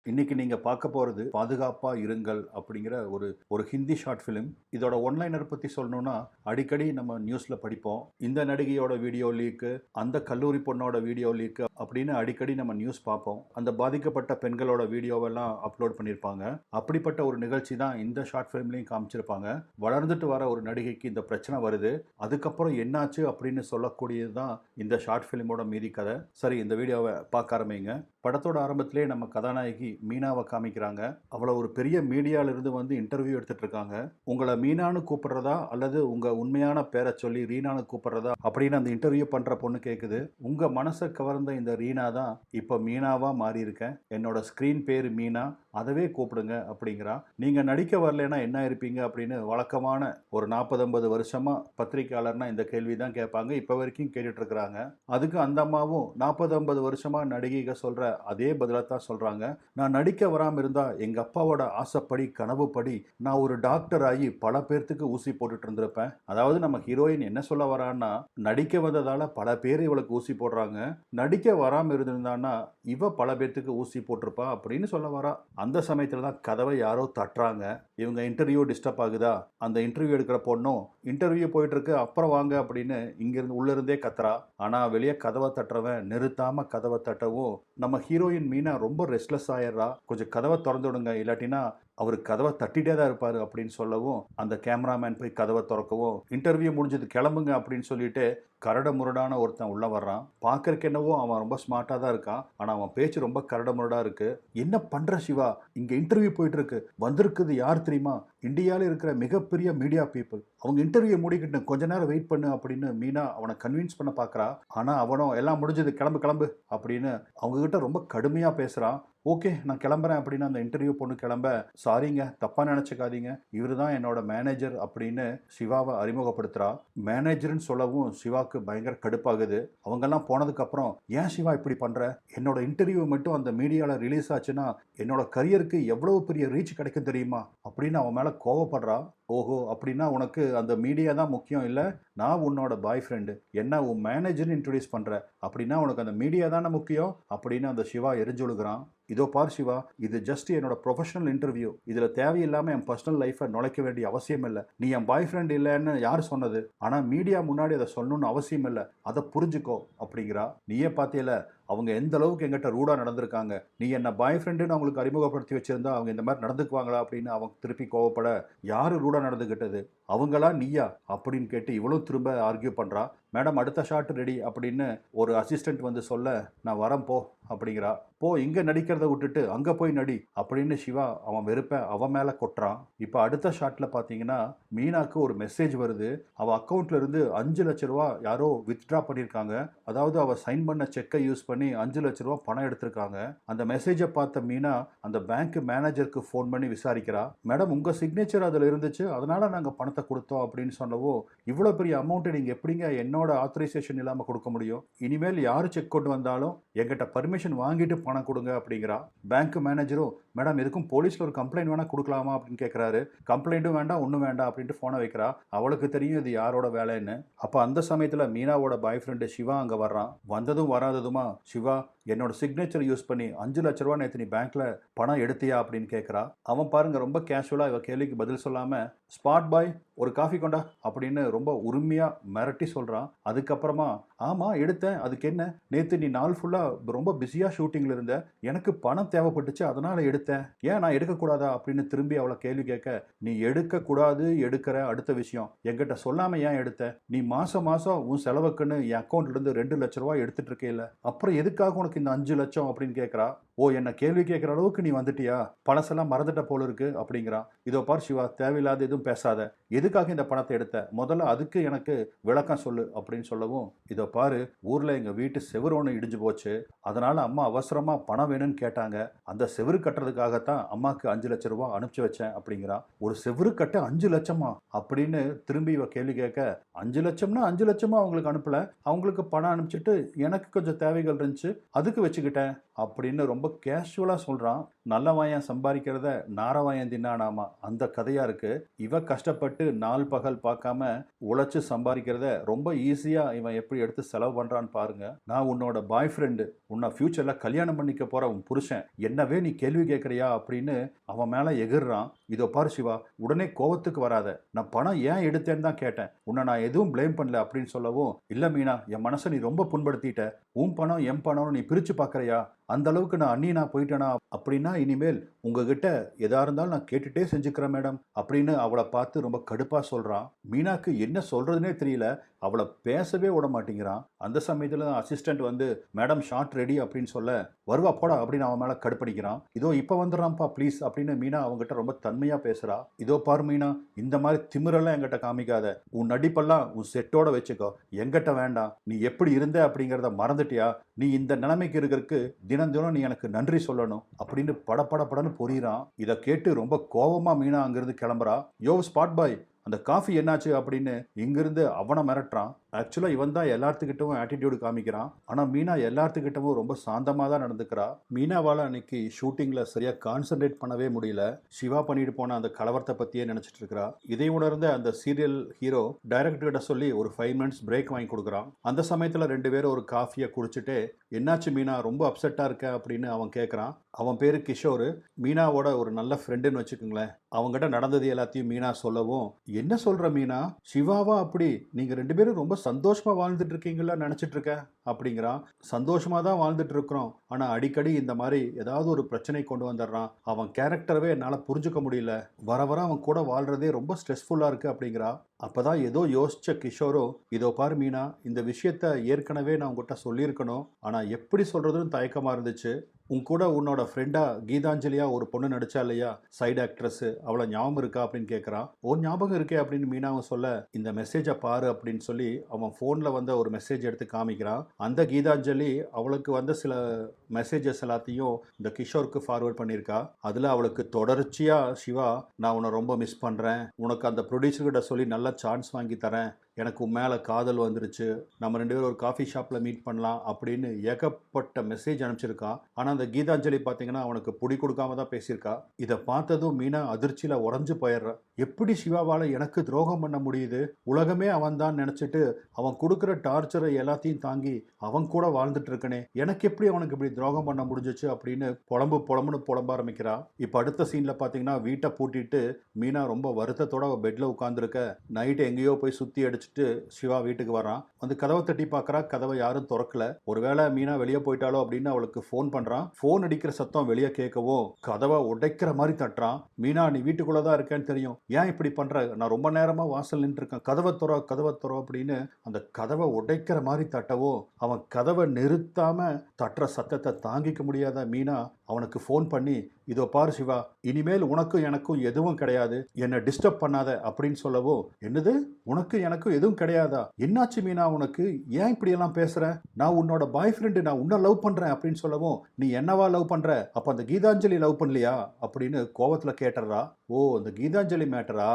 இன்னைக்கு நீங்க பார்க்க போறது பாதுகாப்பா இருங்கள் அப்படிங்கிற ஒரு ஒரு ஹிந்தி ஷார்ட் ஃபிலிம். இதோட ஒன்லைனர் பத்தி சொல்லணும்னா, அடிக்கடி நம்ம நியூஸ்ல படிப்போம். இந்த நடிகையோட வீடியோ லீக்கு, அந்த கல்லூரி பொண்ணோட வீடியோ லீக்கு அப்படின்னு அடிக்கடி நம்ம நியூஸ் பார்ப்போம். அந்த பாதிக்கப்பட்ட பெண்களோட வீடியோவெல்லாம் அப்லோட் பண்ணியிருப்பாங்க. அப்படிப்பட்ட ஒரு நிகழ்ச்சி தான் இந்த ஷார்ட் ஃபிலிம்லையும் காமிச்சிருப்பாங்க. வளர்ந்துட்டு வர ஒரு நடிகைக்கு இந்த பிரச்சனை வருது. அதுக்கப்புறம் என்னாச்சு அப்படின்னு சொல்லக்கூடியது தான் இந்த ஷார்ட் ஃபிலிமோட மீதி கதை. சரி, இந்த வீடியோவை பார்க்க ஆரம்பிங்க. படத்தோட ஆரம்பத்திலே நம்ம கதாநாயகி மீனாவை காமிக்கிறாங்க. அவளை ஒரு பெரிய மீடியால இருந்து வந்து இன்டர்வியூ எடுத்துட்டு இருக்காங்க. உங்களை மீனான்னு கூப்பிடுறதா அல்லது உங்க உண்மையான பேரை சொல்லி ரீனான்னு கூப்பிடுறதா அப்படின்னு அந்த இன்டர்வியூ பண்ற பொண்ணு கேக்குது. உங்க மனசை கவர்ந்த இந்த ரீனா தான் இப்ப மீனாவா மாறி இருக்கேன். என்னோட ஸ்கிரீன் பேரு மீனா, அதவே கூப்பிடுங்க அப்படிங்கிறா. நீங்க நடிக்க வரலன்னா என்ன இருப்பீங்க அப்படின்னு வழக்கமான ஒரு 40-50 வருஷமா பத்திரிகையாளர்னா இந்த கேள்வி தான் கேட்பாங்க. இப்ப வரைக்கும் கேட்டுட்டு இருக்கிறாங்க. அதுக்கு அந்த அம்மாவும் 40-50 வருஷமா நடிகைக சொல்ற அதே பதிலாக தான் சொல்றாங்க. நான் நடிக்க வராமல் இருந்தா எங்க அப்பாவோட ஆசைப்படி கனவுப்படி நான் ஒரு டாக்டர் ஆகி பல பேர்த்துக்கு ஊசி போட்டுட்டு இருந்திருப்பேன். அதாவது நம்ம ஹீரோயின் என்ன சொல்ல வரான்னா, நடிக்க வந்ததால பல பேர் இவளுக்கு ஊசி போடுறாங்க, நடிக்க வராமல் இருந்திருந்தான்னா இவ பல பேர்த்துக்கு ஊசி போட்டிருப்பா அப்படின்னு சொல்ல வரா. அந்த சமயத்துல தான் கதவை யாரோ தட்டுறாங்க. இவங்க இன்டர்வியூ டிஸ்டர்ப் ஆகுதா. அந்த இன்டர்வியூ எடுக்கிற பொண்ணும் இன்டர்வியூ போயிட்டு இருக்கு அப்புறம் வாங்க அப்படின்னு இங்கிருந்து உள்ள இருந்தே கத்துறா. ஆனா வெளியே கதவை தட்டுறவன் நிறுத்தாம கதவை தட்டவும் நம்ம ஹீரோயின் மீனா ரொம்ப ரெஸ்ட்லெஸ் ஆயிடுறா. கொஞ்சம் கதவை திறந்து விடுங்க, இல்லாட்டினா அவர் கதவை தட்டிட்டே தான் இருப்பாரு அப்படின்னு சொல்லவும் அந்த கேமராமேன் போய் கதவை திறக்கவும் இன்டர்வியூ முடிஞ்சது கிளம்புங்க அப்படின்னு சொல்லிட்டு கரட முரடான ஒருத்தன் உள்ள வர்றான். பார்க்கறக்கு என்னவோ அவன் ரொம்ப ஸ்மார்ட்டா தான் இருக்கான். ஆனா அவன் பேச்சு ரொம்ப கரட முரடா இருக்கு. என்ன பண்ற சிவா, இங்க இன்டர்வியூ போயிட்டு இருக்கு, வந்திருக்குது யார் தெரியுமா, இந்தியாவில் இருக்கிற மிகப்பெரிய மீடியா பீப்புள், அவங்க இன்டர்வியூ முடிக்கிட்டு கொஞ்ச நேரம் வெயிட் பண்ணு அப்படின்னு மீனா அவனை கன்வின்ஸ் பண்ண பார்க்கறா. ஆனா அவனும் எல்லாம் முடிஞ்சது கிளம்பு கிளம்பு அப்படின்னு அவங்க கிட்ட ரொம்ப கடுமையா பேசுறான். ஓகே நான் கிளம்புறேன் அப்படின்னு அந்த இன்டர்வியூ பொண்ணு கிளம்ப, சாரிங்க தப்பா நினைச்சுக்காதீங்க, இவர் தான் என்னோட மேனேஜர் அப்படின்னு சிவாவை அறிமுகப்படுத்துறா. மேனேஜர்னு சொல்லவும் சிவாக்கு பயங்கர கடுப்பாகுது. அவங்கெல்லாம் போனதுக்கு அப்புறம் ஏன் சிவா இப்படி பண்ற, என்னோட இன்டர்வியூ மட்டும் அந்த மீடியால ரிலீஸ் ஆச்சுன்னா என்னோட கரியருக்கு எவ்வளவு பெரிய ரீச் கிடைக்கும் தெரியுமா அப்படின்னு அவன் மேல கோவப்படுறா. ஓஹோ, அப்படின்னா உனக்கு அந்த மீடியா தான் முக்கியம் இல்லை, நான் உன்னோட பாய் ஃப்ரெண்டு, என்ன உன் மேனேஜர்னு இன்ட்ரடியூஸ் பண்ற, அப்படின்னா உனக்கு அந்த மீடியா தானே முக்கியம் அப்படின்னு அந்த சிவா எரிஞ்சொழுகிறான். இதோ பார் சிவா, இது ஜஸ்ட் என்னோட ப்ரொஃபஷனல் இன்டர்வியூ, இதுல தேவையில்லாம என் பர்சனல் லைஃபை நுழைக்க வேண்டிய அவசியம் இல்லை. நீ என் பாய் ஃப்ரெண்ட் இல்லைன்னு யார் சொன்னது, ஆனா மீடியா முன்னாடி அதை சொல்லணும்னு அவசியம் இல்லை, அதை புரிஞ்சுக்கோ அப்படிங்கிறா. நீயே பாத்தியல அவங்க எந்த அளவுக்கு எங்கிட்ட ரூடா நடந்திருக்காங்க, நீ என்ன பாய் ஃப்ரெண்டுன்னு அவங்களுக்கு அறிமுகப்படுத்தி வச்சிருந்தா அவங்க இந்த மாதிரி நடந்துக்குவாங்களா அப்படின்னு அவங்க திருப்பி கோவப்பட, யாரு ரூடா நடந்துகிட்டது, அவங்களா நீயா அப்படின்னு கேட்டு இவளும் திரும்ப ஆர்கியூ பண்றா. மேடம் அடுத்த ஷாட் ரெடி அப்படின்னு ஒரு அசிஸ்டன்ட் வந்து சொல்ல, நான் வரேன் போ அப்படிங்கிறா. போ, இங்க நடிக்கிறத விட்டுட்டு அங்க போய் நடி அப்படின்னு சிவா அவன் வெறுப்ப அவன் மேல கொட்டுறான். இப்ப அடுத்த ஷாட்ல பாத்தீங்கன்னா மீனாக்கு ஒரு மெசேஜ் வருது. அவ அக்கௌண்ட்ல இருந்து 5 லட்ச ரூபா யாரோ வித்ட்ரா பண்ணிருக்காங்க. அதாவது அவ சைன் பண்ண செக்கை யூஸ் பண்ணி 5 லட்ச ரூபா பணம் எடுத்திருக்காங்க. அந்த மெசேஜை பார்த்த மீனா அந்த பேங்க் மேனேஜருக்கு ஃபோன் பண்ணி விசாரிக்கிறா. மேடம் உங்க சிக்னேச்சர் அதுல இருந்துச்சு, அதனால நாங்க பணத்தை கொடுத்தோம் அப்படின்னு சொன்னவோ, இவ்வளவு பெரிய அமௌண்ட் நீங்க எப்படிங்க என்னோட ஆத்தரைசேஷன் இல்லாம கொடுக்க முடியும், இனிமேல் யாரு செக் கொண்டு வந்தாலும் எங்கிட்ட பர்மிஷன் வாங்கிட்டு பணம் கொடுங்க அப்படிங்கிறா. பேங்க் மேனேஜரும் மேடம் எதுக்கும் போலீஸ்ல ஒரு கம்ப்ளைண்ட் வேணா கொடுக்கலாமா அப்படின்னு கேட்கிறாரு. கம்ப்ளைண்ட்டும் வேண்டாம் ஒன்றும் வேண்டாம் அப்படின்ட்டு போனை வைக்கிறா. அவளுக்கு தெரியும் இது யாரோட வேலைன்னு. அப்ப அந்த சமயத்துல மீனாவோட பாய் ஃப்ரெண்டு சிவா அங்க வர்றான். வந்ததும் வராததுமா, சிவா என்னோட சிக்னேச்சர் யூஸ் பண்ணி 5 லட்ச ரூபா நேற்று நீ பேங்க்ல பணம் எடுத்தியா அப்படின்னு கேட்கிறா. அவன் பாருங்க ரொம்ப கேஷுவலா இவ கேள்விக்கு பதில் சொல்லாம, ஸ்பாட் பாய் ஒரு காஃபி கொண்டா அப்படின்னு ரொம்ப உரிமையா மிரட்டி சொல்றான். அதுக்கப்புறமா ஆமா எடுத்தேன், அதுக்கு என்ன, நேத்து நீ நாள் ஃபுல்லா ரொம்ப பிஸியா ஷூட்டிங்ல இருந்த, எனக்கு பணம் தேவைப்பட்டுச்சு அதனால எடுத்தேன், ஏன் நான் எடுக்கக்கூடாதா அப்படின்னு திரும்பி அவளை கேள்வி கேட்க, நீ எடுக்கக்கூடாது எடுக்கிற அடுத்த விஷயம், என்கிட்ட சொல்லாம ஏன் எடுத்த, நீ மாசம் மாசம் உன் செலவுக்குன்னு என் அக்கௌண்ட்ல இருந்து 2 லட்ச ரூபாய் எடுத்துட்டு இருக்கே இல்ல, அப்புறம் எதுக்காக உனக்கு இந்த 5 லட்சம் அப்படின்னு கேட்கறா. ஓ, என்ன கேள்வி கேட்கிற அளவுக்கு நீ வந்துட்டியா, பழசெல்லாம் மறந்துட்ட போல இருக்கு அப்படிங்கிறான். இதோ பார் சிவா, தேவையில்லாத எதுவும் பேசாத, எதுக்காக இந்த பணத்தை எடுத்த, முதல்ல அதுக்கு எனக்கு விளக்கம் சொல்லு அப்படின்னு சொல்லவும், இதோ பாரு ஊர்ல எங்க வீட்டு செவுரு ஒன்று இடிஞ்சு போச்சு, அதனால அம்மா அவசரமா பணம் வேணும்னு கேட்டாங்க, அந்த செவுரு கட்டுறதுக்காகத்தான் அம்மாக்கு 5 லட்ச ரூபாய் அனுப்பிச்சு வச்சேன் அப்படிங்கிறா. ஒரு செவுரு கட்ட 5 லட்சமா அப்படின்னு திரும்பி இவ கேள்வி கேட்க, 5 லட்சம்னா 5 லட்சமா அவங்களுக்கு அனுப்பல, அவங்களுக்கு பணம் அனுப்பிச்சிட்டு எனக்கு கொஞ்சம் தேவைகள் இருந்துச்சு அதுக்கு வச்சுக்கிட்டேன், அப்படின்னு ரொம்ப கேஷுவலா சொல்றான். நல்லவன் சம்பாதிக்கிறத நாரவாயன் தின்னானாமா, அந்த கதையா இருக்கு. இவ கஷ்டப்பட்டு நாள் பகல் பார்க்காம உழைச்சு சம்பாதிக்கிறத ரொம்ப ஈஸியா இவன் எப்படி எடுத்து செலவு பண்றான்னு பாருங்க. நான் உன்னோட பாய் ஃப்ரெண்டு, உன்னை ஃபியூச்சர்ல கல்யாணம் பண்ணிக்க போற உன் புருஷன், என்னவே நீ கேள்வி கேட்கறியா அப்படின்னு அவன் மேல எகிர்றான். இதோ பாரு சிவா, உடனே கோவத்துக்கு வராத, நான் பணம் ஏன் எடுத்தேன்னு தான் கேட்டேன், உன்னை நான் எதுவும் பிளேம் பண்ணல அப்படின்னு சொல்லவும், இல்ல மீனா, என் மனசை நீ ரொம்ப புண்படுத்திட்ட, உன் பணம் என் பணம்னு நீ பிரிச்சு பார்க்கறியா, அந்த அளவுக்கு நான் அந்நியனா போயிட்டேனா, அப்படின்னா இனிமேல் உங்ககிட்ட எதா இருந்தாலும் நான் கேட்டுட்டே செஞ்சுக்கிறேன் மேடம் அப்படின்னு அவளை பார்த்து ரொம்ப கடுப்பா சொல்றான். மீனாக்கு என்ன சொல்றதுனே தெரியல, அவளை பேசவே விட மாட்டேங்கிறான். அந்த சமயத்துல அசிஸ்டன்ட் வந்து மேடம் ஷார்ட் ரெடி அப்படின்னு சொல்ல, வருவா போடா அப்படின்னு அவன் மேல கடுப்படிக்கிறான். இதோ இப்ப வந்துடுறான்ப்பா ப்ளீஸ் அப்படின்னு மீனா அவங்ககிட்ட ரொம்ப தன்மையா பேசுறா. இதோ பாரு மீனா, இந்த மாதிரி திமிரெல்லாம் என்கிட்ட காமிக்காத, உன் நடிப்பெல்லாம் உன் செட்டோட வச்சுக்கோ, எங்கிட்ட வேண்டாம், நீ எப்படி இருந்த அப்படிங்கிறத மறந்துட்டியா, நீ இந்த நிலைமைக்கு இருக்கிறதுக்கு தினம் தினம் நீ எனக்கு நன்றி சொல்லணும் அப்படின்னு படன்னு பொறியிறான். இதை கேட்டு ரொம்ப கோவமா மீனா அங்கிருந்து கிளம்புறா. யோ ஸ்பாட் பாய், அந்த காஃபி என்னாச்சு அப்படின்னு இங்கிருந்து அவனை மிரட்டுறான். ஆக்சுவலாக இவன் தான் எல்லாத்துக்கிட்டவும் ஆட்டிடியூடு காமிக்கிறான். ஆனால் மீனா எல்லாத்துக்கிட்டவும் ரொம்ப சாந்தமாக தான் நடந்துக்கிறா. மீனாவால் அன்னைக்கு ஷூட்டிங்கில் சரியாக கான்சென்ட்ரேட் பண்ணவே முடியல. சிவா பண்ணிட்டு போன அந்த கலவரத்தை பற்றியே நினச்சிட்டு இருக்கிறா. இதை உணர்ந்த அந்த சீரியல் ஹீரோ டைரக்டர்கிட்ட சொல்லி ஒரு 5 minutes பிரேக் வாங்கி கொடுக்குறான். அந்த சமயத்தில் 2 பேரும் ஒரு காஃபியை குடிச்சிட்டு, என்னாச்சு மீனா, ரொம்ப அப்செட்டாக இருக்க அப்படின்னு அவன் கேட்குறான். அவன் பேரு கிஷோர், மீனாவோட ஒரு நல்ல ஃப்ரெண்டுன்னு வச்சுக்கோங்களேன். அவங்ககிட்ட நடந்தது எல்லாத்தையும் மீனா சொல்லவும், என்ன சொல்ற மீனா, சிவாவா அப்படி, நீங்க 2 பேரும் ரொம்ப சந்தோஷமா வாழ்ந்துட்டு இருக்கீங்களா நினைச்சிட்டு இருக்க அப்படிங்கிறான். சந்தோஷமா தான் வாழ்ந்துட்டு இருக்கிறோம், ஆனா அடிக்கடி இந்த மாதிரி ஏதாவது ஒரு பிரச்சனை கொண்டு வந்துடுறான். அவன் கேரக்டரவே என்னால புரிஞ்சுக்க முடியல, வர வர அவன் கூட வாழ்றதே ரொம்ப ஸ்ட்ரெஸ்ஃபுல்லா இருக்கு அப்படிங்கிறா. அப்பதான் ஏதோ யோசிச்ச கிஷோரோ, இதோ பாரு மீனா, இந்த விஷயத்த ஏற்கனவே நான் உங்ககிட்ட சொல்லியிருக்கணும், ஆனா எப்படி சொல்றதுன்னு தயக்கமா இருந்துச்சு. உன் கூட உன்னோட ஃப்ரெண்டா கீதாஞ்சலியா ஒரு பொண்ணு நடிச்சா இல்லையா, சைடு ஆக்ட்ரஸ், அவளை ஞாபகம் இருக்கா அப்படின்னு கேட்குறான். ஓ ஞாபகம் இருக்கே அப்படின்னு மீனாவும் சொல்ல, இந்த மெசேஜை பாரு அப்படின்னு சொல்லி அவன் ஃபோனில் வந்த ஒரு மெசேஜ் எடுத்து காமிக்கிறான். அந்த கீதாஞ்சலி அவளுக்கு வந்த சில மெசேஜஸ் எல்லாத்தையும் இந்த கிஷோருக்கு ஃபார்வர்ட் பண்ணியிருக்கா. அதில் அவளுக்கு தொடர்ச்சியா, சிவா நான் உன்னை ரொம்ப மிஸ் பண்ணுறேன், உனக்கு அந்த ப்ரொடியூசர்கிட்ட சொல்லி நல்ல சான்ஸ் வாங்கி தரேன், எனக்கு உன் மேலே காதல் வந்துருச்சு, நம்ம 2 பேரும் ஒரு காஃபி ஷாப்பில் மீட் பண்ணலாம் அப்படின்னு ஏகப்பட்ட மெசேஜ் அனுப்பிச்சிருக்கான். ஆனால் அந்த கீதாஞ்சலி பார்த்தீங்கன்னா அவனுக்கு பிடி கொடுக்காம தான் பேசியிருக்கா. இதை பார்த்ததும் மீனா அதிர்ச்சியில் உறைஞ்சு போயிடுறா. எப்படி சிவாவால் எனக்கு துரோகம் பண்ண முடியுது, உலகமே அவன் தான் நினச்சிட்டு அவன் கொடுக்குற டார்ச்சரை எல்லாத்தையும் தாங்கி அவன் கூட வாழ்ந்துட்டு இருக்கனே, எனக்கு எப்படி அவனுக்கு இப்படி துரோகம் பண்ண முடிஞ்சிச்சு அப்படின்னு புலம்புன்னு புலம்ப ஆரம்பிக்கிறா. இப்போ அடுத்த சீனில் பார்த்தீங்கன்னா வீட்டை பூட்டிட்டு மீனா ரொம்ப வருத்தத்தோட பெட்டில் உட்காந்துருக்க. நைட்டு எங்கேயோ போய் சுற்றி அடிச்சு சிவா வீட்டுக்கு வரான். வந்து கதவை தட்டி பார்க்கறா, கதவை யாரும் திறக்கல. ஒருவேளை மீனா வெளியே போயிட்டாலோ அப்படின்னு அவளுக்கு ஃபோன் பண்றான். ஃபோன் அடிக்கிற சத்தம் வெளியே கேட்கவும் கதவை உடைக்கிற மாதிரி தட்டுறான். மீனா நீ வீட்டுக்குள்ளதான் இருக்கேன்னு தெரியும், ஏன் இப்படி பண்ற, நான் ரொம்ப நேரமா வாசல் நின்று இருக்கேன், கதவை துற அப்படின்னு அந்த கதவை உடைக்கிற மாதிரி தட்டவும் அவன் கதவை நிறுத்தாம தட்டுற சத்தத்தை தாங்கிக்க முடியாத மீனா அவனுக்கு ஃபோன் பண்ணி, இதோ பாரு சிவா, இனிமேல் உனக்கும் எனக்கும் எதுவும் கிடையாது, என்னை டிஸ்டர்ப் பண்ணாத அப்படின்னு சொல்லவும், என்னது உனக்கு எனக்கும் எதுவும் கிடையாதா, என்னாச்சு மீனா உனக்கு, ஏன் இப்படி எல்லாம் பேசுற, நான் உன்னோட பாய் ஃப்ரெண்டு, நான் உன்னை லவ் பண்றேன் அப்படின்னு சொல்லவும், நீ என்னவா லவ் பண்ற, அப்ப அந்த கீதாஞ்சலி லவ் பண்ணலையா அப்படின்னு கோவத்துல கேட்டுறா. ஓ அந்த கீதாஞ்சலி மேட்டரா,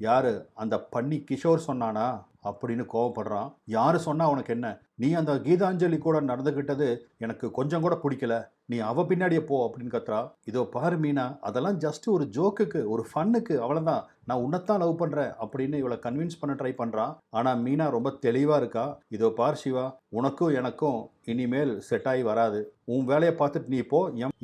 யாரு அந்த பண்ணி கிஷோர் சொன்னானா அப்படின்னு கோவப்படுறான். யாரு சொன்னா உனக்கு என்ன, நீ அந்த கீதாஞ்சலி கூட நடந்துகிட்டது எனக்கு கொஞ்சம் கூட பிடிக்கல, நீ அவ பின்னாடியே போ அப்படின்னு கத்துறா. இதோ பாரு மீனா, அதெல்லாம் ஜஸ்ட் ஒரு ஜோக்குக்கு, ஒரு ஃபன்னுக்கு, அவ்வளவுதான், நான் உன்னைத்தான் லவ் பண்றேன் அப்படின்னு இவளை கன்வின்ஸ் பண்ண ட்ரை பண்றான். ஆனா மீனா ரொம்ப தெளிவா இருக்கா. இதோ பார் சிவா, உனக்கும் எனக்கும் இனிமேல் செட் ஆகி வராது, உன் வேலையை பார்த்துட்டு நீ போ,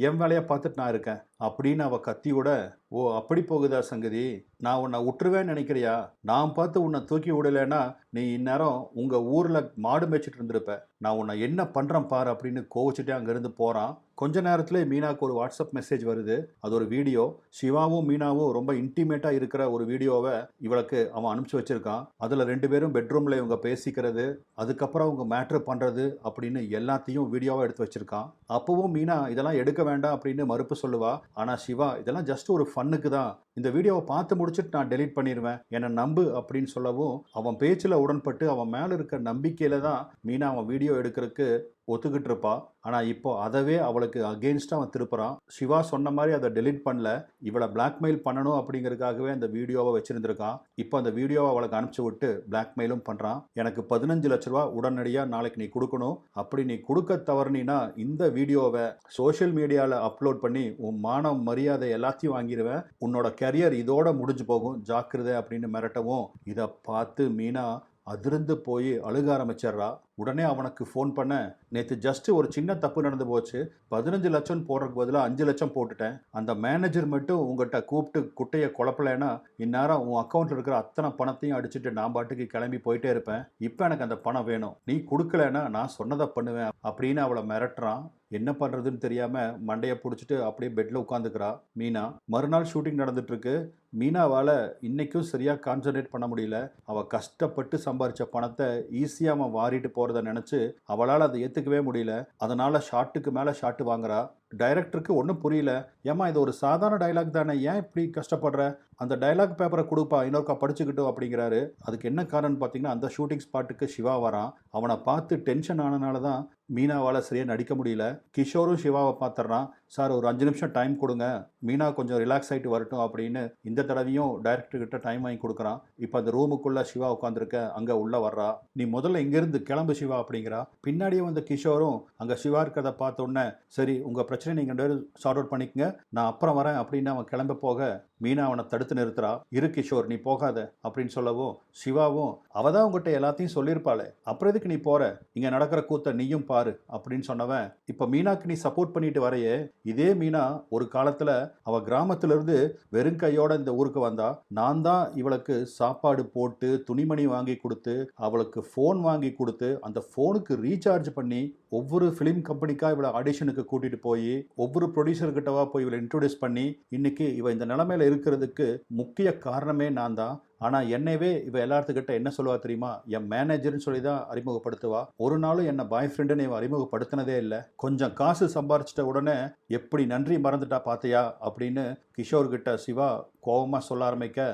என் வேலையை பார்த்துட்டு நான் இருக்கேன் அப்படின்னு அவ கத்தியோட. ஓ அப்படி போகுதா சங்கதி, நான் உன்னை விட்டுருவேன்னு நினைக்கிறியா, நான் பார்த்து உன்னை தூக்கி விடலைன்னா நீ இந்நேரம் உங்க ஊர்ல மாடு மேய்ச்சிட்டு இருந்திருப்ப, நான் உன்னை என்ன பண்றேன் பாரு அப்படின்னு கோவிச்சுட்டே அங்கிருந்து போறான். கொஞ்ச நேரத்துல மீனாவுக்கு ஒரு வாட்ஸ்அப் மெசேஜ் வருது. அது ஒரு வீடியோ. சிவாவும் மீனாவும் ரொம்ப இன்டிமேட்டா இருக்கிற ஒரு வீடியோவை இவளுக்கு அவன் அனுப்பிச்சு வச்சிருக்கான். அதுல 2 பேரும் பெட்ரூம்ல இவங்க பேசிக்கிறது, அதுக்கப்புறம் அவங்க மேட்ரு பண்றது அப்படின்னு எல்லாத்தையும் வீடியோவா எடுத்து வச்சிருக்கான். அப்பவும் மீனா இதெல்லாம் எடுக்க வேண்டாம் அப்படின்னு மறுப்பு சொல்லுவா. ஆனா சிவா இதெல்லாம் ஜஸ்ட் ஒரு ஃபன்னுக்கு தான், இந்த வீடியோவை பார்த்து முடிச்சுட்டு நான் டெலீட் பண்ணிடுவேன், என்னை நம்பு அப்படின்னு சொல்லவும் அவன் பேச்சில் உடன்பட்டு அவன் மேலே இருக்க நம்பிக்கையில தான் மீனா அவன் வீடியோ எடுக்கிறதுக்கு ஒத்துக்கிட்டு இருப்பா. ஆனால் இப்போ அதவே அவளுக்கு அகெயின்ஸ்டாக அவன் திருப்புறான். சிவா சொன்ன மாதிரி அதை டெலீட் பண்ணல, இவளை பிளாக்மெயில் பண்ணணும் அப்படிங்கிறதுக்காகவே அந்த வீடியோவை வச்சிருந்திருக்கான். இப்போ அந்த வீடியோவை அவளுக்கு அனுப்பிச்சு விட்டு பிளாக்மெயிலும் பண்ணுறான். எனக்கு 15 லட்ச ரூபா உடனடியாக நாளைக்கு நீ கொடுக்கணும், அப்படி நீ கொடுக்க தவறுனா இந்த வீடியோவை சோஷியல் மீடியாவில் அப்லோட் பண்ணி உன் மானம் மரியாதை எல்லாத்தையும் வாங்கிடுவேன், உன்னோட கெரியர் இதோட முடிஞ்சு போகும், ஜாக்கிரதை அப்படின்னு மிரட்டவும் இதை பார்த்து மீனா அதிர்ந்து போய் அழுக ஆரம்பிச்சிட்றா. உடனே அவனுக்கு ஃபோன் பண்ண, நேற்று ஜஸ்ட் ஒரு சின்ன தப்பு நடந்து போச்சு, 15 லட்சம் போடுறதுக்கு பதிலாக 5 லட்சம் போட்டுட்டேன், அந்த மேனேஜர் மட்டும் உங்கள்கிட்ட கூப்பிட்டு குட்டையை குழப்பலைன்னா இந்நேரம் உன் அக்கௌண்ட்டில் இருக்கிற அத்தனை பணத்தையும் அடிச்சுட்டு நான் பாட்டுக்கு கிளம்பி போயிட்டே இருப்பேன், இப்போ எனக்கு அந்த பணம் வேணும், நீ கொடுக்கலன்னா நான் சொன்னதை பண்ணுவேன் அப்படின்னு அவளை மிரட்டுறான். என்ன பண்ணுறதுன்னு தெரியாமல் மண்டையை பிடிச்சிட்டு அப்படியே பெட்டில் உட்காந்துக்கிறா மீனா. மறுநாள் ஷூட்டிங் நடந்துட்டுருக்கு. மீனாவால் இன்றைக்கும் சரியாக கான்சன்ட்ரேட் பண்ண முடியல. அவள் கஷ்டப்பட்டு சம்பாரித்த பணத்தை ஈஸியாக அவன் வாரிட்டு போகிறத நினச்சி அவளால் அதை ஏற்றுக்கவே முடியல. அதனால் ஷாட்டுக்கு மேலே ஷாட்டு வாங்குறா. டைரக்டருக்கு ஒன்றும் புரியல, ஏம்மா இது ஒரு சாதாரண டைலாக் தானே, ஏன் இப்படி கஷ்டப்படுற, அந்த டைலாக் பேப்பரை கொடுப்பா இன்னொருக்கா படிச்சுக்கிட்டோம் அப்படிங்கிறாரு. அதுக்கு என்ன காரணம்னு பார்த்தீங்கன்னா அந்த ஷூட்டிங் ஸ்பாட்டுக்கு சிவா வரான். அவனை பார்த்து டென்ஷன் ஆனனால தான் மீனாவால் சரியாக நடிக்க முடியல. கிஷோரும் சிவாவை பார்த்துட்றான். சார் ஒரு 5 நிமிஷம் டைம் கொடுங்க, மீனா கொஞ்சம் ரிலாக்ஸ் ஆகிட்டு வரட்டும் அப்படின்னு இந்த தடவையும் டைரக்டர்கிட்ட டைம் வாங்கி கொடுக்குறான். இப்போ அந்த ரூமுக்குள்ளே சிவா உட்காந்துருக்க, அங்கே உள்ளே வர்றா. நீ முதல்ல இங்கேருந்து கிளம்பு சிவா அப்படிங்கிறா. பின்னாடியே வந்த கிஷோரும் அங்கே சிவா இருக்கிறத பார்த்தோன்னே, சரி உங்கள் பிரச்சனை நீங்கள் சார்ட் அவுட் பண்ணிக்கங்க, நான் அப்புறம் வரேன் அப்படின்னு அவன் கிளம்ப போக மீனா அவனை தடுத்து நிறுத்துறா. இரு கிஷோர், நீ போகாத அப்படின்னு சொல்லவும் சிவாவும் அவதான் உங்ககிட்ட எல்லாத்தையும் சொல்லியிருப்பாளே, அப்புறம் எதுக்கு நீ போற, இங்கே நடக்கிற கூத்த நீயும் பாரு அப்படின்னு சொன்னவன், இப்போ மீனாக்கு நீ சப்போர்ட் பண்ணிட்டு வரையே, இதே மீனா ஒரு காலத்தில் அவள் கிராமத்திலிருந்து வெறும் கையோட இந்த ஊருக்கு வந்தா, நான் தான் இவளுக்கு சாப்பாடு போட்டு துணிமணி வாங்கி கொடுத்து அவளுக்கு ஃபோன் வாங்கி கொடுத்து அந்த ஃபோனுக்கு ரீசார்ஜ் பண்ணி ஒவ்வொரு ஃபிலிம் கம்பெனிக்காக இவளை ஆடிஷனுக்கு கூட்டிகிட்டு போய் ஒவ்வொரு ப்ரொடியூசர்கிட்டவா போய் இவளை இன்ட்ரோடியூஸ் பண்ணி இன்னைக்கு இவள் இந்த நிலைமையில் இருக்கிறதுக்கு முக்கிய காரணமே நான் தான். ஆனால் என்னையவே இவ எல்லாத்துக்கிட்ட என்ன சொல்லுவா தெரியுமா, என் மேனேஜர்னு சொல்லி தான் அறிமுகப்படுத்துவா, ஒரு நாளும் என்னை பாய் ஃப்ரெண்டுன்னு இவன் அறிமுகப்படுத்தினதே இல்லை. கொஞ்சம் காசு சம்பாரிச்சிட்ட உடனே எப்படி நன்றி மறந்துட்டா பார்த்தியா அப்படின்னு கிஷோர்கிட்ட சிவா கோபமாக சொல்ல ஆரம்பிக்க,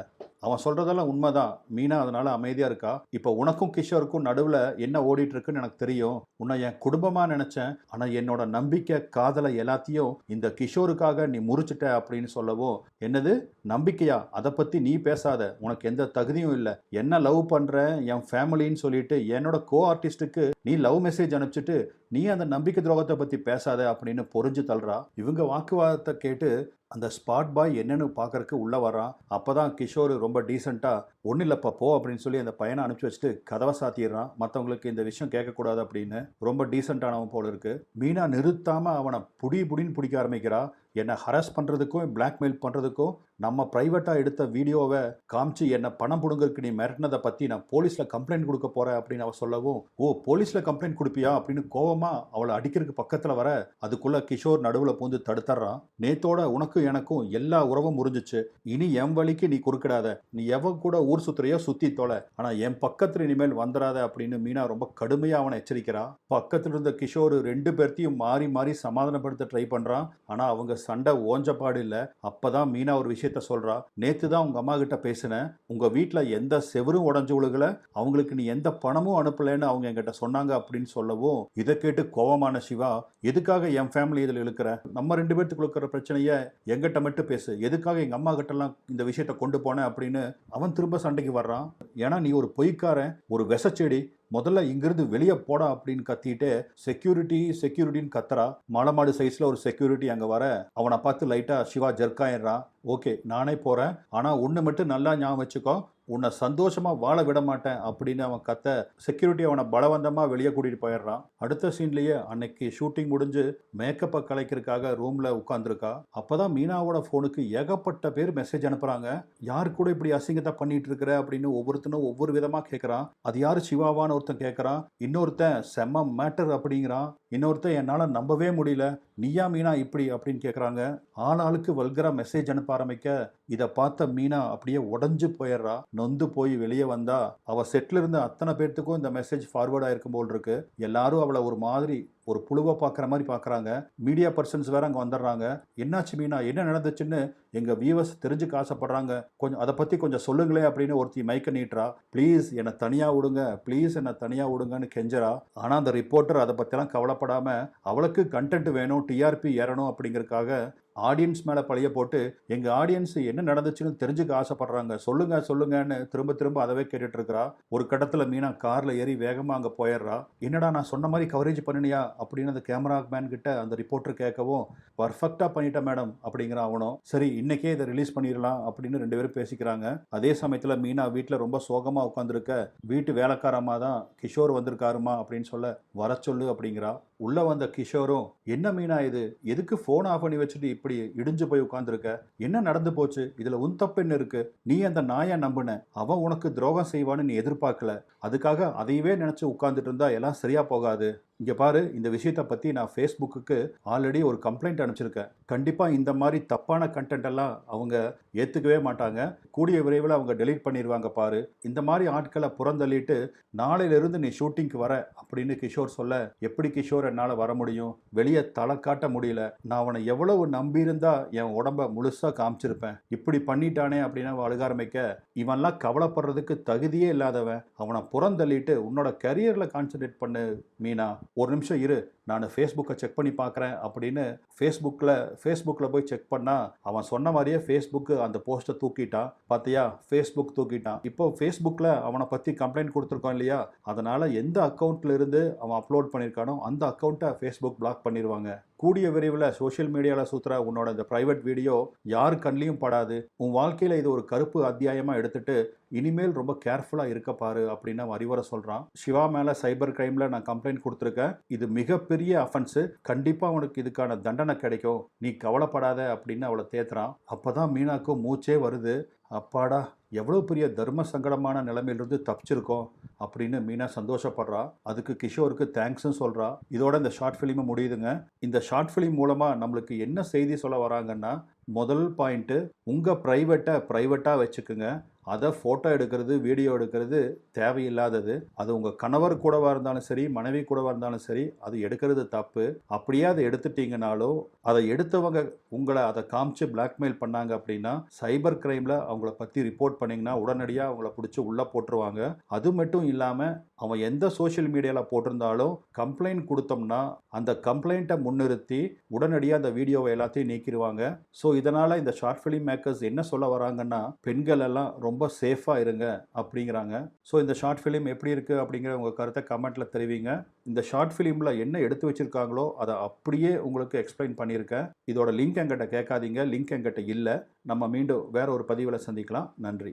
அவன் சொல்கிறதெல்லாம் உண்மைதான், மீனா அதனால் அமைதியாக இருக்கா. இப்போ உனக்கும் கிஷோருக்கும் நடுவில் என்ன ஓடிட்டு இருக்குன்னு எனக்கு தெரியும், உன்னை என் குடும்பமாக நினச்சேன், ஆனால் என்னோட நம்பிக்கை காதலை எல்லாத்தையும் இந்த கிஷோருக்காக நீ முறிச்சிட்ட அப்படின்னு சொல்லவும், என்னது நம்பிக்கையா, அதை பற்றி நீ பேசாத, உனக்கு எந்த தகுதியும் இல்லை, என்ன லவ் பண்ணுறேன் என் ஃபேமிலின்னு சொல்லிட்டு என்னோட கோ ஆர்டிஸ்ட்டுக்கு நீ லவ் மெசேஜ் அனுப்பிச்சிட்டு நீ அந்த நம்பிக்கை துரோகத்தை பற்றி பேசாத அப்படின்னு பொறிஞ்சு தள்ளுறா. இவங்க வாக்குவாதத்தை கேட்டு அந்த ஸ்பாட் பாய் என்னன்னு பார்க்கறக்கு உள்ளே வரான். அப்போ தான் கிஷோர் ரொம்ப டீசெண்டாக ஒன்றும் இல்லைப்பா போ அப்படின்னு சொல்லி அந்த பையனை அனுப்பிச்சி வச்சுட்டு கதவை சாத்திடுறான். மற்றவங்களுக்கு இந்த விஷயம் கேட்கக்கூடாது அப்படின்னு ரொம்ப டீசெண்டானவன் போல இருக்கு. மீனா நிறுத்தாமல் அவனை புடின்னு பிடிக்க ஆரம்பிக்கிறா. என்னை ஹராஸ் பண்ணுறதுக்கும் பிளாக்மெயில் பண்ணுறதுக்கும் நம்ம ப்ரைவேட்டாக எடுத்த வீடியோவை காமிச்சு என்னை பணம் பிடுங்கிறதுக்கு நீ மிரட்டினதை பற்றி நான் போலீஸில் கம்ப்ளைண்ட் கொடுக்க போகிறேன் அப்படின்னு அவள் சொல்லவும், ஓ போலீஸில் கம்ப்ளைண்ட் கொடுப்பியா அப்படின்னு கோவமாக அவளை அடிக்கிறதுக்கு பக்கத்தில் வர அதுக்குள்ளே கிஷோர் நடுவில் பூந்து தடுத்துட்றான். நேத்தோட உனக்கும் எனக்கும் எல்லா உறவும் முறிஞ்சிச்சு, இனி என் வழிக்கு நீ குறுக்கிடாத, நீ எவன் கூட ஊர் சுத்துறையோ சுற்றி தொலை, ஆனால் என் பக்கத்தில் இனிமேல் வந்துடாத அப்படின்னு மீனா ரொம்ப கடுமையாக அவனை எச்சரிக்கிறா. பக்கத்தில் இருந்த கிஷோர் 2 பேர்த்தையும் மாறி மாறி சமாதானப்படுத்த ட்ரை பண்ணுறான். ஆனால் அவங்க சண்டை ஓஞ்சப்பாடு இல்லை. அப்பதான் மீனா ஒரு விஷயத்த சொல்றா, நேத்து தான் உங்க அம்மா கிட்ட பேசினேன், உங்க வீட்டில் எந்த செவரும் உடஞ்சு விழுகல, அவங்களுக்கு நீ எந்த பணமும் அனுப்பலன்னு அவங்க என்கிட்ட சொன்னாங்க அப்படின்னு சொல்லவும், இதை கேட்டு கோவமான சிவா, எதுக்காக என் ஃபேமிலி இதில் இழுக்கிற, நம்ம 2 பேர்த்துக்கு இருக்கிற பிரச்சனையை எங்கிட்ட மட்டும் பேசு, எதுக்காக எங்க அம்மா கிட்டலாம் இந்த விஷயத்த கொண்டு போனேன் அப்படின்னு அவன் திரும்ப சண்டைக்கு வர்றான். ஏன்னா நீ ஒரு பொய்க்காரன், ஒரு விஷச்செடி, முதல்ல இங்கிருந்து வெளியே போடா அப்படின்னு கத்திட்டு செக்யூரிட்டின்னு கத்துறா. மாலமாடு சைஸ்ல ஒரு செக்யூரிட்டி அங்கே வர அவனை பார்த்து லைட்டா சிவா ஜர்க்காயிடுறான். ஓகே நானே போறேன், ஆனா ஒன்று மட்டும் நல்லா ஞாபகம் வச்சுக்கோ, உன்னை சந்தோஷமா வாழ விட மாட்டேன் அப்படின்னு அவன் கத்த செக்யூரிட்டி அவனை பலவந்தமாக வெளியே கூட்டிட்டு போயிடுறான். அடுத்த சீன்லேயே அன்னைக்கு ஷூட்டிங் முடிஞ்சு மேக்கப்பை கலைக்கிறதுக்காக ரூம்ல உட்காந்துருக்கா. அப்பதான் மீனாவோட ஃபோனுக்கு ஏகப்பட்ட பேர் மெசேஜ் அனுப்புறாங்க. யாரு கூட இப்படி அசிங்கத்தை பண்ணிட்டு இருக்கிற அப்படின்னு ஒவ்வொருத்தனும் ஒவ்வொரு விதமாக கேட்குறான். அது யாரு சிவாவான்னு ஒருத்தன் கேட்குறான், இன்னொருத்தன் செம்ம மேட்டர் அப்படிங்கிறான், இன்னொருத்தன் என்னால் நம்பவே முடியல, நீயா மீனா இப்படி அப்படின்னு கேட்குறாங்க. ஆளாளுக்கு வல்கரா மெசேஜ் அனுப்ப ஆரம்பிக்க இதை பார்த்த மீனா அப்படியே உடஞ்சு போயிடுறா. நொந்து போய் வெளியே வந்தா அவள் செட்டில் இருந்த அத்தனை பேர்த்துக்கும் இந்த மெசேஜ் ஃபார்வர்ட் ஆயிருக்கும் போல் இருக்கு. எல்லாரும் அவளை ஒரு மாதிரி ஒரு புழுவை பார்க்குற மாதிரி பார்க்குறாங்க. மீடியா பர்சன்ஸ் வேற அங்கே வந்துடுறாங்க. என்னாச்சு மீனா, என்ன நடந்துச்சுன்னு எங்கள் வியூவர்ஸ் தெரிஞ்சுக்க ஆசைப்படுறாங்க, கொஞ்சம் அதை பற்றி கொஞ்சம் சொல்லுங்களேன் அப்படின்னு ஒருத்தி மைக்க நீட்டுறா. ப்ளீஸ் என்னை தனியாக விடுங்க, ப்ளீஸ் என்னை தனியாக விடுங்கன்னு கெஞ்சரா. ஆனால் அந்த ரிப்போர்ட்டர் அதை பற்றிலாம் கவலைப்படாமல் அவளுக்கு கண்டென்ட் வேணும், டிஆர்பி ஏறணும் அப்படிங்கிறதுக்காக ஆடியன்ஸ் மேலே பழைய போட்டு எங்கள் ஆடியன்ஸ் என்ன நடந்துச்சுன்னு தெரிஞ்சுக்க ஆசைப்படுறாங்க, சொல்லுங்க சொல்லுங்கன்னு திரும்ப திரும்ப அதவே கேட்டுட்டு இருக்கிறா. ஒரு கட்டத்தில் மீனா காரில் ஏறி வேகமாக அங்கே போயிடுறா. என்னடா நான் சொன்ன மாதிரி கவரேஜ் பண்ணினியா அப்படின்னு அந்த கேமரா மேன் கிட்ட அந்த ரிப்போர்ட்டர் கேட்கவும், பர்ஃபெக்டாக பண்ணிட்டேன் மேடம் அப்படிங்கிற அவனும். சரி இன்னைக்கே இதை ரிலீஸ் பண்ணிடலாம் அப்படின்னு 2 பேரும் பேசிக்கிறாங்க. அதே சமயத்தில் மீனா வீட்டில் ரொம்ப சோகமாக உட்காந்துருக்க வீட்டு வேலைக்காரமாக தான் கிஷோர் வந்திருக்காருமா அப்படின்னு சொல்ல, வர சொல்லு அப்படிங்கிறா. உள்ள வந்த கிஷோரும், என்ன மீனா இது, எதுக்கு ஃபோன் ஆஃப் பண்ணி வச்சுட்டு இப்படி இடிஞ்சு போய் உட்காந்துருக்க, என்ன நடந்து போச்சு, இதுல உன் தப்பு என்ன இருக்கு, நீ அந்த நாயை நம்புன, அவன் உனக்கு துரோகம் செய்வான்னு நீ எதிர்பார்க்கல, அதுக்காக அதையவே நினைச்சு உட்கார்ந்துட்டு இருந்தா எல்லாம் சரியா போகாது. இங்க பாரு, இந்த விஷயத்தை பத்தி நான் ஃபேஸ்புக்கு ஆல்ரெடி ஒரு கம்ப்ளைண்ட் அனுப்பிச்சிருக்கேன். கண்டிப்பா இந்த மாதிரி தப்பான கண்டென்ட் எல்லாம் அவங்க ஏத்துக்கவே மாட்டாங்க, கூடிய விரைவில் அவங்க டெலீட் பண்ணிடுவாங்க பாரு. இந்த மாதிரி ஆட்களை புறந்தள்ளிட்டு நாளையிலிருந்து நீ ஷூட்டிங்க்கு வர அப்படின்னு கிஷோர் சொல்ல, எப்படி கிஷோர் என்னால் வர முடியும், வெளியே தலை காட்ட முடியல, நான் அவனை எவ்வளவு நம்பியிருந்தா என் உடம்ப முழுசா காமிச்சிருப்பேன், இப்படி பண்ணிட்டானே அப்படின்னு அழுக ஆரம்பிக்க, இவன்லாம் கவலைப்படுறதுக்கு தகுதியே இல்லாதவன், அவனை புறந்தள்ளிட்டு உன்னோட கரியர்ல கான்சென்ட்ரேட் பண்ணு மீனா, ஒரு நிமிஷம் இரு, நான் ஃபேஸ்புக்கை செக் பண்ணி பார்க்குறேன் அப்படின்னு ஃபேஸ்புக்கில் போய் செக் பண்ணால் அவன் சொன்ன மாதிரியே ஃபேஸ்புக்கு அந்த போஸ்ட்டை தூக்கிட்டான். பார்த்தியா, ஃபேஸ்புக் தூக்கிட்டான். இப்போ ஃபேஸ்புக்கில் அவனை பற்றி கம்ப்ளைண்ட் கொடுத்துருக்கோம் இல்லையா, அதனால் எந்த அக்கௌண்ட்டில் இருந்து அவன் அப்லோட் பண்ணியிருக்கானோ அந்த அக்கௌண்ட்டை ஃபேஸ்புக் பிளாக் பண்ணிடுவாங்க. கூடிய விரைவில் சோஷியல் மீடியாவில் சுற்றுற உன்னோட இந்த ப்ரைவேட் வீடியோ யார் கண்ணிலையும் படாது, உன் வாழ்க்கையில் இது ஒரு கருப்பு அத்தியாயமாக எடுத்துட்டு இனிமேல் ரொம்ப கேர்ஃபுல்லாக இருக்க பாரு அப்படின்னு அறிவுரை சொல்கிறான். சிவா மேலே சைபர் கிரைமில் நான் கம்ப்ளைண்ட் கொடுத்துருக்கேன், இது மிகப்பெரிய அஃபென்ஸு, கண்டிப்பாக உனக்கு இதுக்கான தண்டனை கிடைக்கும், நீ கவலைப்படாத அப்படின்னு அவளை தேத்துறான். அப்போ தான் மீனாக்கும் மூச்சே வருது. அப்பாடா, எவ்வளோ பெரிய தர்ம சங்கடமான நிலைமையிலிருந்து தப்பிச்சிருக்கோம் அப்படின்னு மீனா சந்தோஷப்படுறா. அதுக்கு கிஷோருக்கு தேங்க்ஸும் சொல்கிறா. இதோட இந்த ஷார்ட் ஃபிலிமும் முடியுதுங்க. இந்த ஷார்ட் ஃபிலிம் மூலமாக நம்மளுக்கு என்ன செய்தி சொல்ல வராங்கன்னா, முதல் பாயிண்ட்டு, உங்கள் ப்ரைவேட்டாக வச்சுக்குங்க, அதை ஃபோட்டோ எடுக்கிறது வீடியோ எடுக்கிறது தேவையில்லாதது. அது உங்கள் கணவர் கூடவா இருந்தாலும் சரி, மனைவி கூடவா இருந்தாலும் சரி, அது எடுக்கிறது தப்பு. அப்படியே அதை எடுத்துட்டீங்கனாலும் அதை எடுத்தவங்க உங்களை அதை காமிச்சு பிளாக்மெயில் பண்ணாங்க அப்படின்னா சைபர் கிரைமில் அவங்கள பற்றி ரிப்போர்ட் பண்ணிங்கன்னா உடனடியாக அவங்கள பிடிச்சி உள்ளே போட்டுருவாங்க. அது மட்டும் இல்லாமல் அவன் எந்த சோஷியல் மீடியாவில் போட்டிருந்தாலும் கம்ப்ளைண்ட் கொடுத்தோம்னா அந்த கம்ப்ளைண்ட்டை முன்னிறுத்தி உடனடியாக அந்த வீடியோவை எல்லாத்தையும் நீக்கிடுவாங்க. ஸோ இதனால் இந்த ஷார்ட் ஃபிலிம் மேக்கர்ஸ் என்ன சொல்ல வராங்கன்னா, பெண்கள் எல்லாம் ரொம்ப சேஃபாக இருங்க அப்படிங்கிறாங்க. ஸோ இந்த ஷார்ட் ஃபிலிம் எப்படி இருக்குது அப்படிங்கிற உங்கள் கருத்தை கமெண்ட்டில் தெரிவிங்க. இந்த ஷார்ட் ஃபிலிமில் என்ன எடுத்து வச்சுருக்காங்களோ அதை அப்படியே உங்களுக்கு எக்ஸ்பிளைன் பண்ணியிருக்கேன். இதோட லிங்க் என்கிட்ட கேட்காதீங்க, லிங்க் என்கிட்ட இல்லை. நம்ம மீண்டும் வேற ஒரு பதிவில் சந்திக்கலாம். நன்றி.